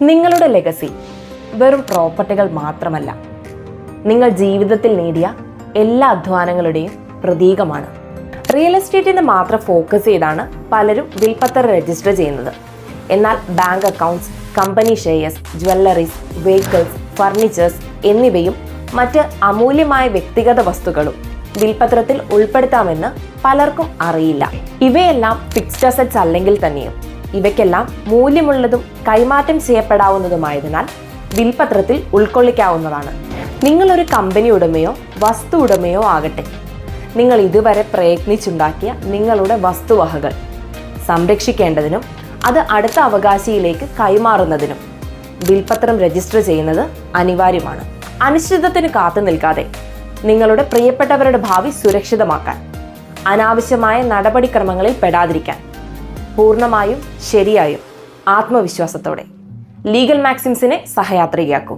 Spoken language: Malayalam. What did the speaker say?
നിങ്ങളുടെ ലെഗസി വെറും പ്രോപ്പർട്ടികൾ മാത്രമല്ല, നിങ്ങൾ ജീവിതത്തിൽ നേടിയ എല്ലാ അധ്വാനങ്ങളുടെയും പ്രതീകമാണ്. റിയൽ എസ്റ്റേറ്റിന് മാത്രം ഫോക്കസ് ചെയ്താണ് പലരും വിൽപ്പത്രം രജിസ്റ്റർ ചെയ്യുന്നത്. എന്നാൽ bank accounts, company shares, jewelleries, vehicles, furnitures എന്നിവയും മറ്റ് അമൂല്യമായ വ്യക്തിഗത വസ്തുക്കളും വിൽപ്പത്രത്തിൽ ഉൾപ്പെടുത്താമെന്ന് പലർക്കും അറിയില്ല. ഇവയെല്ലാം ഫിക്സ്ഡ് അസറ്റ്സ് അല്ലെങ്കിൽ തന്നെയും ഇവയ്ക്കെല്ലാം മൂല്യമുള്ളതും കൈമാറ്റം ചെയ്യപ്പെടാവുന്നതുമായതിനാൽ വിൽപ്പത്രത്തിൽ ഉൾക്കൊള്ളിക്കാവുന്നതാണ്. നിങ്ങളൊരു കമ്പനി ഉടമയോ വസ്തു ഉടമയോ ആകട്ടെ, നിങ്ങൾ ഇതുവരെ പ്രയത്നിച്ചുണ്ടാക്കിയ നിങ്ങളുടെ വസ്തുവകകൾ സംരക്ഷിക്കേണ്ടതിനും അത് അടുത്ത അവകാശിയിലേക്ക് കൈമാറുന്നതിനും വിൽപ്പത്രം രജിസ്റ്റർ ചെയ്യുന്നത് അനിവാര്യമാണ്. അനിശ്ചിതത്വത്തിന് കാത്തു നിൽക്കാതെ നിങ്ങളുടെ പ്രിയപ്പെട്ടവരുടെ ഭാവി സുരക്ഷിതമാക്കാൻ, അനാവശ്യമായ നടപടിക്രമങ്ങളിൽ പെടാതിരിക്കാൻ പൂർണ്ണമായും ശരിയായും ആത്മവിശ്വാസത്തോടെ ലീഗൽ മാക്സിംസിനെ സഹയാത്രികയാക്കൂ.